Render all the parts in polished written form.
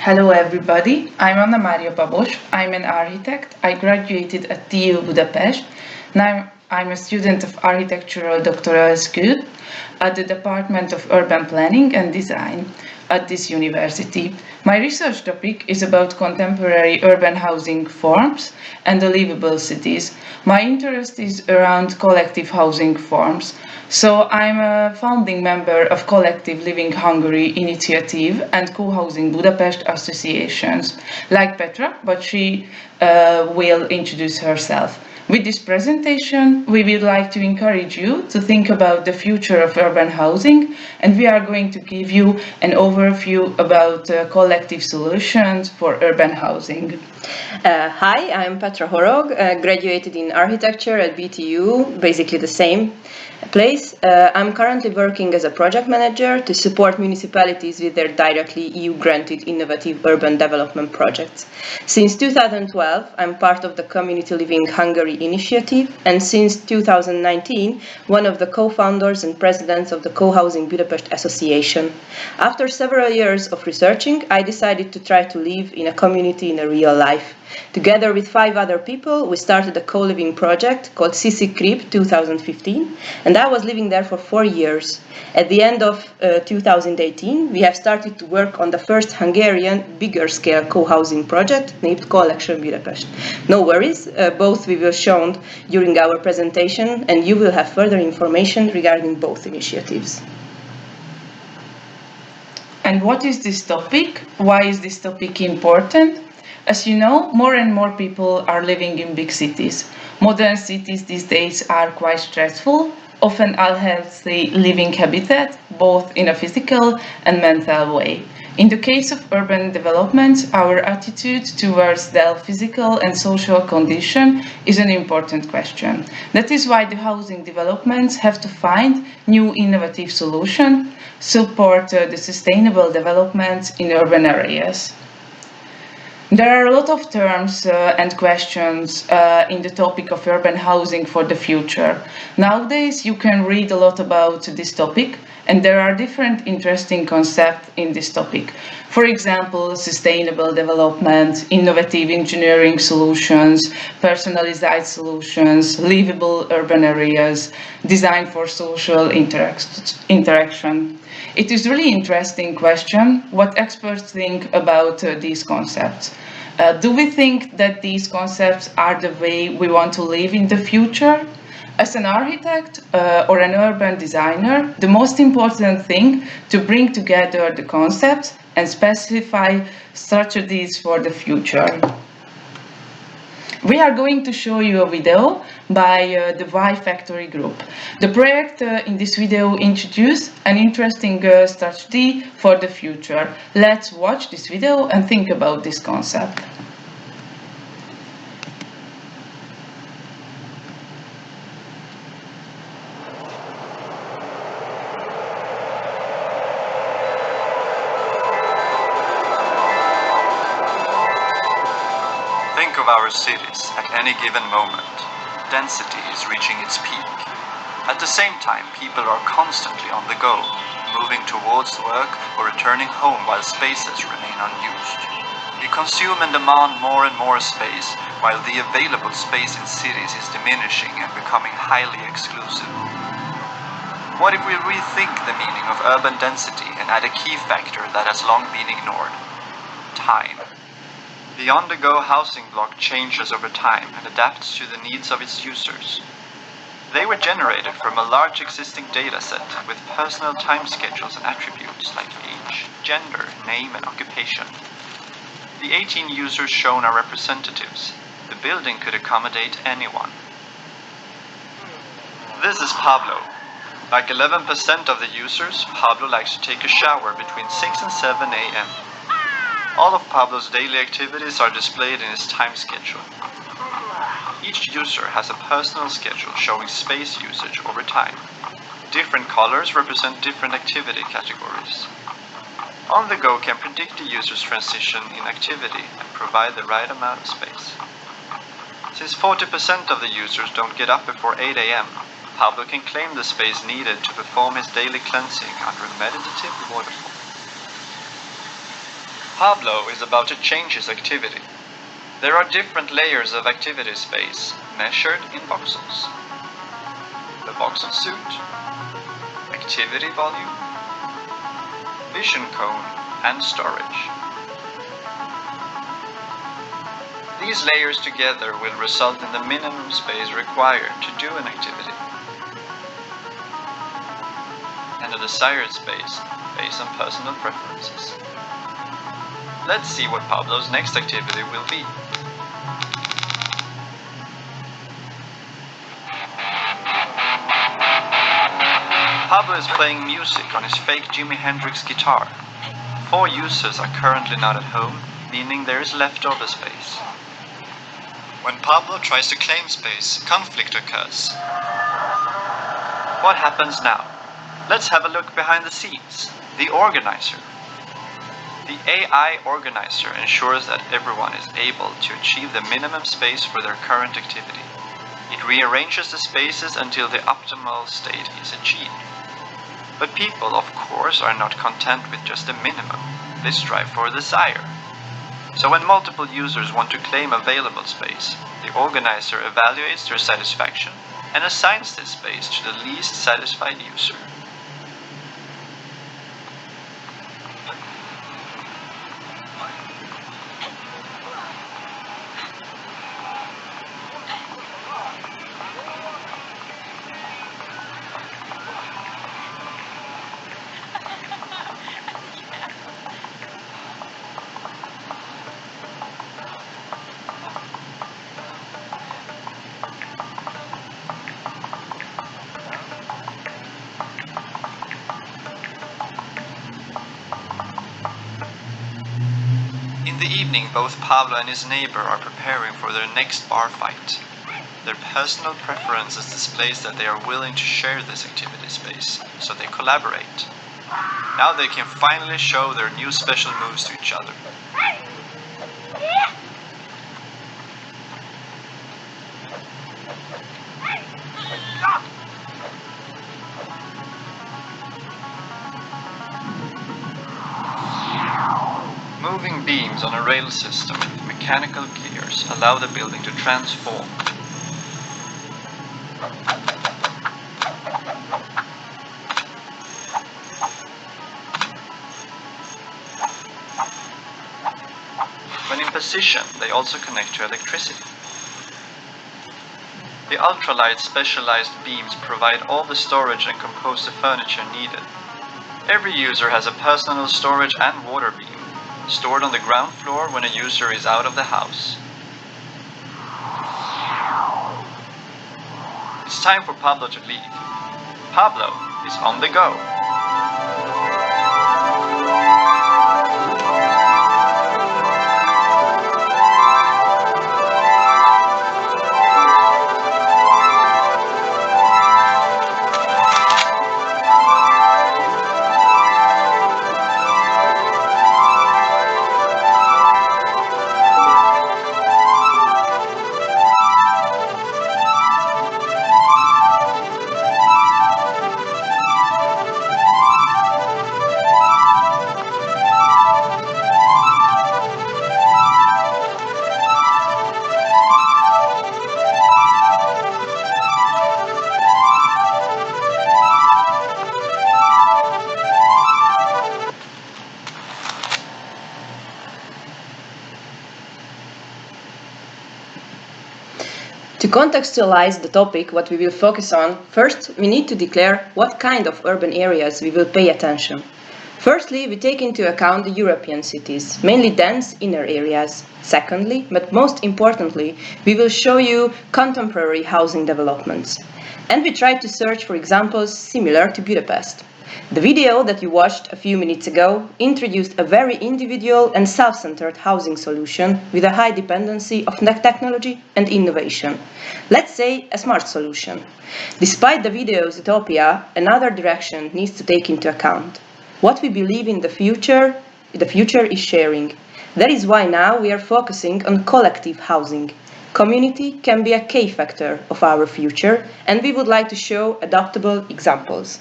Hello everybody, I'm Annamária Babos. I'm an architect. I graduated at TU Budapest. Now I'm a student of architectural doctoral school at the Department of Urban Planning and Design at this university. My research topic is about contemporary urban housing forms and the livable cities. My interest is around collective housing forms. So I'm a founding member of Collective Living Hungary initiative and CoHousing Budapest associations, like Petra, but she will introduce herself. With this presentation, we would like to encourage you to think about the future of urban housing, and we are going to give you an overview about collective solutions for urban housing. Hi, I'm Petra Horogh, graduated in architecture at BTU, basically the same place. I'm currently working as a project manager to support municipalities with their directly EU-granted innovative urban development projects. Since 2012, I'm part of the Community Living Hungary initiative, and since 2019, one of the co-founders and presidents of the CoHousing Budapest Association. After several years of researching, I decided to try to live in a community in a real life. Together with 5 other people, we started a co-living project called Sisi Krip 2015, and I was living there for 4 years. At the end of 2018, we have started to work on the first Hungarian bigger-scale co-housing project named Collection Budapest. No worries, both we will show during our presentation, and you will have further information regarding both initiatives. And what is this topic? Why is this topic important? As you know, more and more people are living in big cities. Modern cities these days are quite stressful, often unhealthy living habitat, both in a physical and mental way. In the case of urban development, our attitude towards their physical and social condition is an important question. That is why the housing developments have to find new innovative solutions, support the sustainable development in urban areas. There are a lot of terms and questions in the topic of urban housing for the future. Nowadays, you can read a lot about this topic, and there are different interesting concepts in this topic. For example, sustainable development, innovative engineering solutions, personalized solutions, livable urban areas, design for social interaction. It is really interesting question what experts think about these concepts. Do we think that these concepts are the way we want to live in the future? As an architect or an urban designer, the most important thing to bring together the concepts and specify strategies for the future. We are going to show you a video by the Y Factory Group. The project in this video introduces an interesting strategy for the future. Let's watch this video and think about this concept. Think of our cities at any given moment. Density is reaching its peak. At the same time, people are constantly on the go, moving towards work or returning home while spaces remain unused. We consume and demand more and more space, while the available space in cities is diminishing and becoming highly exclusive. What if we rethink the meaning of urban density and add a key factor that has long been ignored? Time. The on-the-go housing block changes over time and adapts to the needs of its users. They were generated from a large existing data set with personal time schedules and attributes like age, gender, name, and occupation. The 18 users shown are representatives. The building could accommodate anyone. This is Pablo. Like 11% of the users, Pablo likes to take a shower between 6 and 7 a.m. All of Pablo's daily activities are displayed in his time schedule. Each user has a personal schedule showing space usage over time. Different colors represent different activity categories. On the Go can predict the user's transition in activity and provide the right amount of space. Since 40% of the users don't get up before 8 a.m., Pablo can claim the space needed to perform his daily cleansing under a meditative waterfall. Pablo is about to change his activity. There are different layers of activity space, measured in voxels. The voxel suit, activity volume, vision cone, and storage. These layers together will result in the minimum space required to do an activity, and a desired space based on personal preferences. Let's see what Pablo's next activity will be. Pablo is playing music on his fake Jimi Hendrix guitar. 4 users are currently not at home, meaning there is leftover space. When Pablo tries to claim space, conflict occurs. What happens now? Let's have a look behind the scenes. The organizer. The AI organizer ensures that everyone is able to achieve the minimum space for their current activity. It rearranges the spaces until the optimal state is achieved. But people, of course, are not content with just a minimum. They strive for a desire. So when multiple users want to claim available space, the organizer evaluates their satisfaction and assigns this space to the least satisfied user. In the evening, both Pablo and his neighbor are preparing for their next bar fight. Their personal preferences displays that they are willing to share this activity space, so they collaborate. Now they can finally show their new special moves to each other. Moving beams on a rail system with mechanical gears allow the building to transform. When in position, they also connect to electricity. The ultralight specialized beams provide all the storage and compose the furniture needed. Every user has a personal storage and water beam, stored on the ground floor when a user is out of the house. It's time for Pablo to leave. Pablo is on the go. To contextualize the topic, what we will focus on, first we need to declare what kind of urban areas we will pay attention. Firstly, we take into account the European cities, mainly dense inner areas. Secondly, but most importantly, we will show you contemporary housing developments. And we try to search for examples similar to Budapest. The video that you watched a few minutes ago introduced a very individual and self-centered housing solution with a high dependency of technology and innovation. Let's say a smart solution. Despite the video's utopia, another direction needs to take into account. What we believe in the future is sharing. That is why now we are focusing on collective housing. Community can be a key factor of our future, and we would like to show adoptable examples.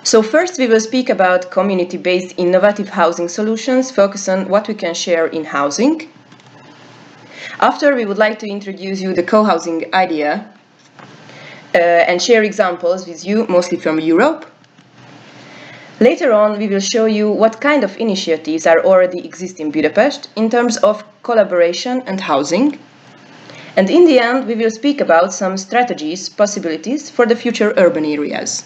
So first we will speak about community-based innovative housing solutions, focus on what we can share in housing. After, we would like to introduce you the co-housing idea and share examples with you, mostly from Europe. Later on, we will show you what kind of initiatives are already exist in Budapest in terms of collaboration and housing. And in the end, we will speak about some strategies, possibilities for the future urban areas.